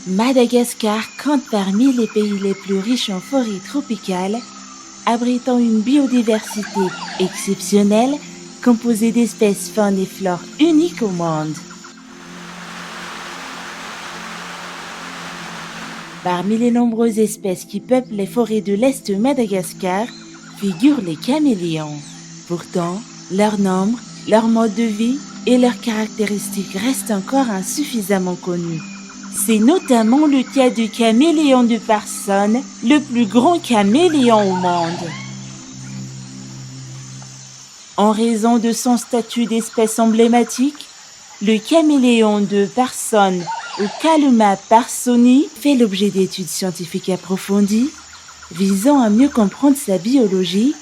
Madagascar compte parmi les pays les plus riches en forêts tropicales, abritant une biodiversité exceptionnelle composée d'espèces faune et flore uniques au monde. Parmi les nombreuses espèces qui peuplent les forêts de l'Est de Madagascar figurent les caméléons. Pourtant, leur nombre, leur mode de vie et leurs caractéristiques restent encore insuffisamment connus. C'est notamment le cas du caméléon de Parsonne, le plus grand caméléon au monde. En raison de son statut d'espèce emblématique, le caméléon de Parsonne, ou Kaluma parsoni, fait l'objet d'études scientifiques approfondies visant à mieux comprendre sa biologie,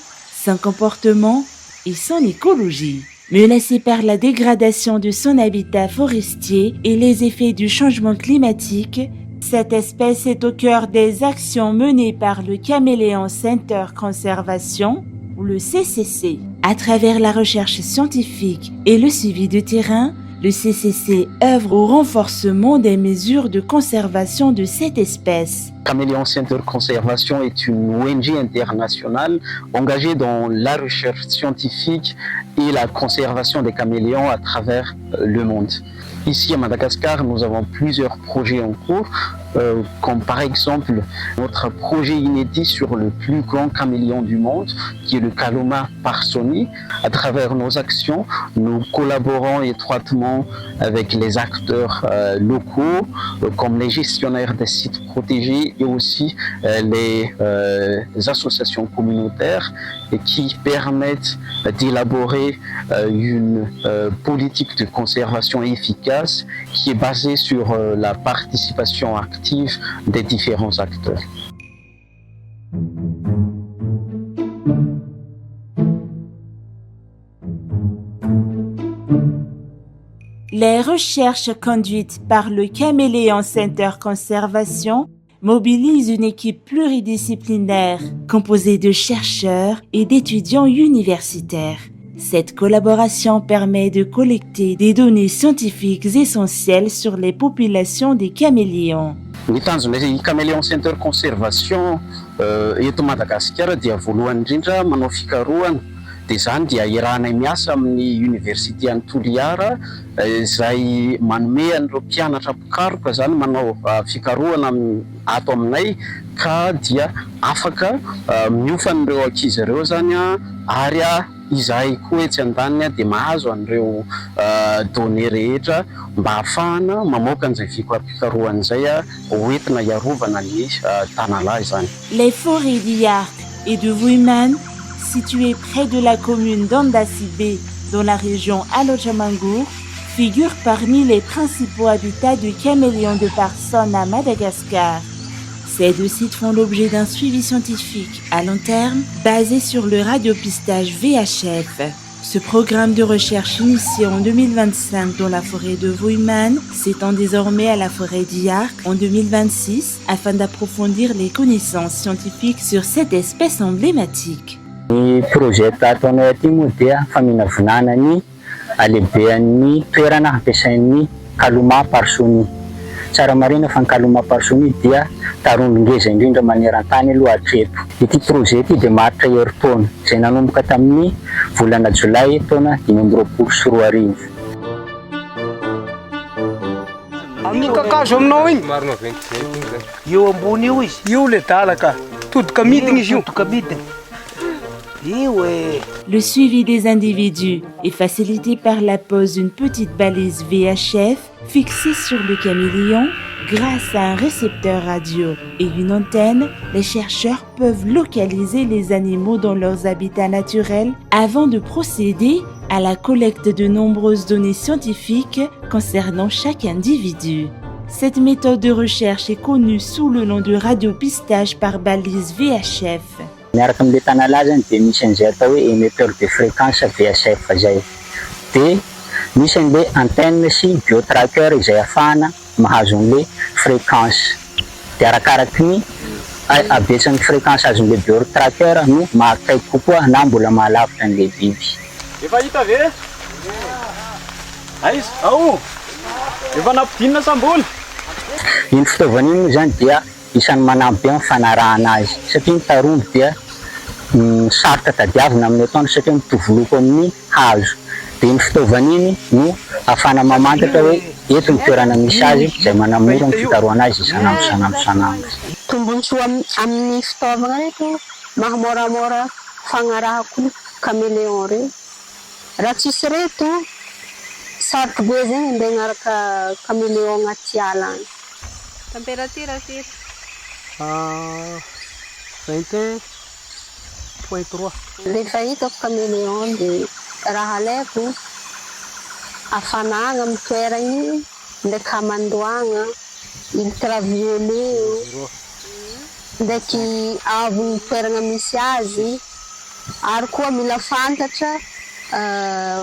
son comportement et son écologie. Menacée par la dégradation de son habitat forestier et les effets du changement climatique, cette espèce est au cœur des actions menées par le Caméléon Center Conservation, ou le CCC. À travers la recherche scientifique et le suivi de terrain, le CCC œuvre au renforcement des mesures de conservation de cette espèce. Caméléon Center Conservation est une ONG internationale engagée dans la recherche scientifique et la conservation des caméléons à travers le monde. Ici à Madagascar, nous avons plusieurs projets en cours, comme par exemple notre projet inédit sur le plus grand caméléon du monde, qui est le Kaluma parsoni. À travers nos actions, nous collaborons étroitement avec les acteurs locaux, comme les gestionnaires des sites protégés et aussi les associations communautaires qui permettent d'élaborer une politique de conservation efficace qui est basée sur la participation active des différents acteurs. Les recherches conduites par le Caméléon Center Conservation mobilisent une équipe pluridisciplinaire composée de chercheurs et d'étudiants universitaires. Cette collaboration permet de collecter des données scientifiques essentielles sur les populations des caméléons. Ny tanjon'ny Caméléon Center Conservation eto Madagasikara dia voalohany indrindra manao fikarohana. Dia izany dia iarahanay miasa amin'ny Université any Toliara izay manome an'ireo mpianatra mpikaroka zany manao fikarohana ato aminay ka dia afaka miofa an'ireo ankizy ireo zany ary izahay koa etsy andaniny dia mahazo an'ireo données rehetra mba ahafahana mamoaka an'izay fikarohana izay hoentina iarovana ny tanalahy zany. Les forêts d'Iark et de Vuiman, situées près de la commune d'Andasibe, dans la région Alojamangour, figurent parmi les principaux habitats du caméléon de Parsonne à Madagascar. Ces deux sites font l'objet d'un suivi scientifique à long terme basé sur le radiopistage VHF. Ce programme de recherche initié en 2025 dans la forêt de Vuiman s'étend désormais à la forêt d'Iark en 2026 afin d'approfondir les connaissances scientifiques sur cette espèce emblématique. Ny projeta ataonay aty moa dia faminavonana ny alehibean'ny toerana ampiasain'ny Kaluma parsoni. Tsara marina fa ny Kaluma parsoni dia tarondro ngeza indrindra maneran-tany aloha hatreto. Ity projet ity dia maharitra herintaona izay nanomboka tamin'ny volana Jolay taona 2024. Amin'ny kakazo aminao iny io ambony io izy io le dalaka todika midina izy io todika midina. Le suivi des individus est facilité par la pose d'une petite balise VHF fixée sur le caméléon. Grâce à un récepteur radio et une antenne, les chercheurs peuvent localiser les animaux dans leurs habitats naturels avant de procéder à la collecte de nombreuses données scientifiques concernant chaque individu. Cette méthode de recherche est connue sous le nom de radiopistage par balise VHF. Miaraka amin'ilay tanalahy zany dia misy an'izay atao hoe émetteur de fréquence VHF zay. Dia misy an'ilay antenne sy biotracker izay ahafahana mahazo an'ilay fréquence. Dia arakaraky ny abetsan'ny fréquence azon'ilay biotracker no mahakaiky kokoa na mbola mahalavitra an'ilay biby. Efa hita ve? Aiza? Ao! Efa nampidinina samboly? iny fitaovana iny moa zany dia isan'ny manampy be amin'ny fanarahana azy satria ny taromby dia sarotra tadiavina amin'ny ataona satria mitovy loko amin'ny hazo. Dia iny fitaovana iny no ahafana mamantatra hoe eto ny toerana misy azy izay manamora ny fitaroana azy isanandro. Tombonsoa amin'ny fitaovana reto mahamoramora fagnarahako caméléon reo. Raha tsisy reto sarotra be zegny andeha agnaraka caméléon agnaty ala any. Température firy? 21.3. Rehefa hitako caméléon dia raha alaiko hafanagna amin'ny toerana iny ndraiky hamandoagna ultraviolet ndraiky avy ny toerana misy azy ary koa mila fantatra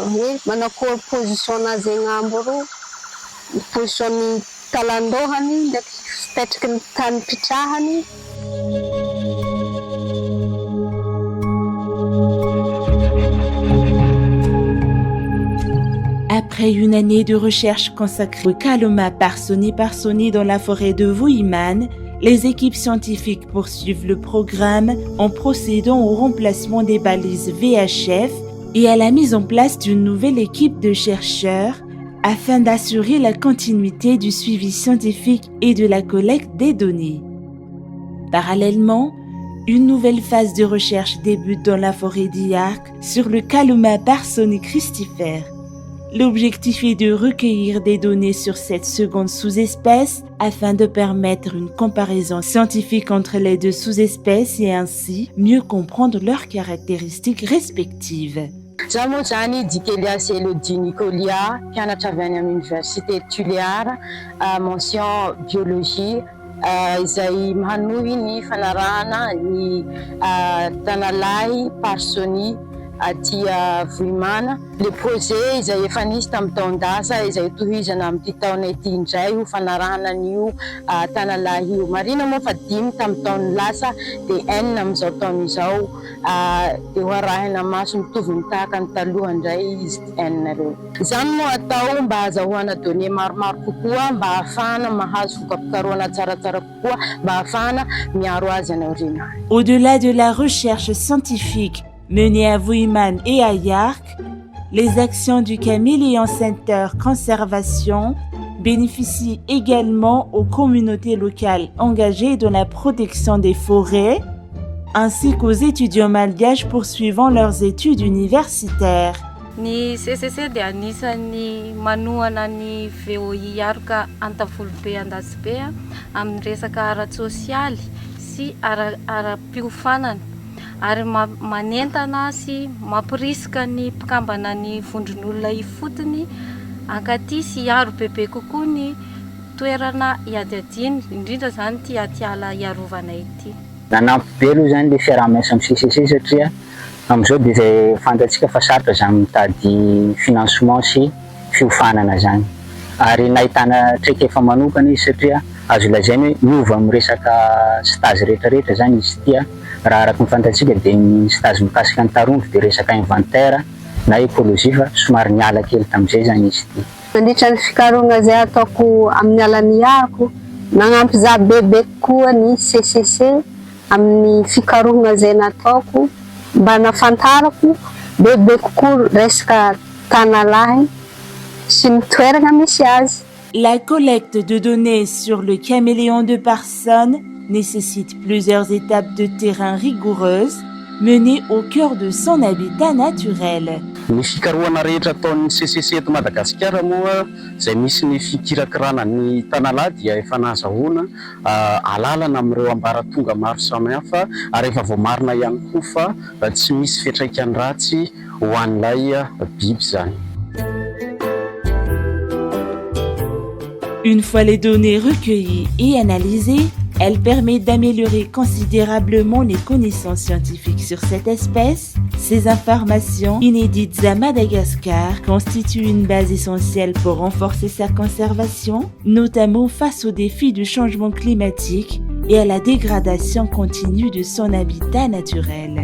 hoe manakory position nazy agnambo ro position ny talandohany ndraiky fipetraky ny tany pitrahany. Après une année de recherche consacrée au Kaloma Parsoni dans la forêt de Vuiman, les équipes scientifiques poursuivent le programme en procédant au remplacement des balises VHF et à la mise en place d'une nouvelle équipe de chercheurs afin d'assurer la continuité du suivi scientifique et de la collecte des données. Parallèlement, une nouvelle phase de recherche débute dans la forêt d'Yark sur le Kaloma Parsoni cristifère. L'objectif est de recueillir des données sur cette seconde sous-espèce afin de permettre une comparaison scientifique entre les deux sous-espèces et ainsi mieux comprendre leurs caractéristiques respectives. Zaho moa zany Dikelia Elodie Nicolia, mpianatra avy any amin'ny université Tuléar, mention biologie, izay mahanohy ny fanarahana ny tanalahy Parsoni aty Vuiman. Le projet izay efa nisy tamin'ny taon-dasa izay tohizana amin'ity taona ity indray ho fanarahana an'io tanalahy io. Marina moa fa 5 tamin'ny taon'ny lasa dia 4 amin'izao taona izao dia ho arahina maso mitovy mitahaka ny taloha indray izy 4 reo. Izany moa atao mba azahoana données maromaro kokoa mba ahafahana mahazo fokam-pikarohana tsaratsara kokoa mba ahafahana miaro azy any aoriana. Au-delà de la recherche scientifique menée à Vuiman et à Yark, les actions du Caméléon Center Conservation bénéficient également aux communautés locales engagées dans la protection des forêts, ainsi qu'aux étudiants malgaches poursuivant leurs études universitaires. Ny CCC dia anisan'ny manohana ny VOI Yarka antavolo be andasy be amin'ny resaka ara-tsosialy sy ara-piofanana ary manentana sy mampirisika ny mpikambana ny vondron'olona ifotony ankaty sy hiaro bebe kokoa ny toerana iadiadiany indrindra zany ty atiala iarovana ity. Nanampy be aloha zany le fiaraha-miasa amin'ny CCC satria amin'izao dia izay fantatsika fa sarotra zany mitady financement sy fiofanana zany. Ary nahitana traika efa manokana izy satria azo lazaina hoe miova amin'ny resaka stage rehetrarehetra zany izy tia. Raha araka ny fantatsika dia ny stage mikasika ny tarondro dia resaka inventaire na écologie fa somary niala kely tamin'izay zany izy ity. Mandritra ny fikarohana izay ataoko amin'ny alan'ny Yarko, nagnampy za bebe kokoa ny CCC amin'ny fikarohana izay nataoko mba nafantarako bebe kokoa resaka tanalahy sy ny toerana misy azy. La collecte de données sur le caméléon de Parsoni nécessite plusieurs étapes de terrain rigoureuses menées au cœur de son habitat naturel. Ny fikarohana rehetra ataon'ny CCC eto Madagasikara moa izay misy ny fikirakirana ny tanalahy dia efa nahazahoana alalana amin'ireo ambaratonga maro samihafa ary efa voamarina ihany koa fa tsy misy fiantraikany ratsy ho an'ilay biby zany. Une fois les données recueillies et analysées, elles permettent d'améliorer considérablement les connaissances scientifiques sur cette espèce. Ces informations, inédites à Madagascar, constituent une base essentielle pour renforcer sa conservation, notamment face aux défis du changement climatique et à la dégradation continue de son habitat naturel.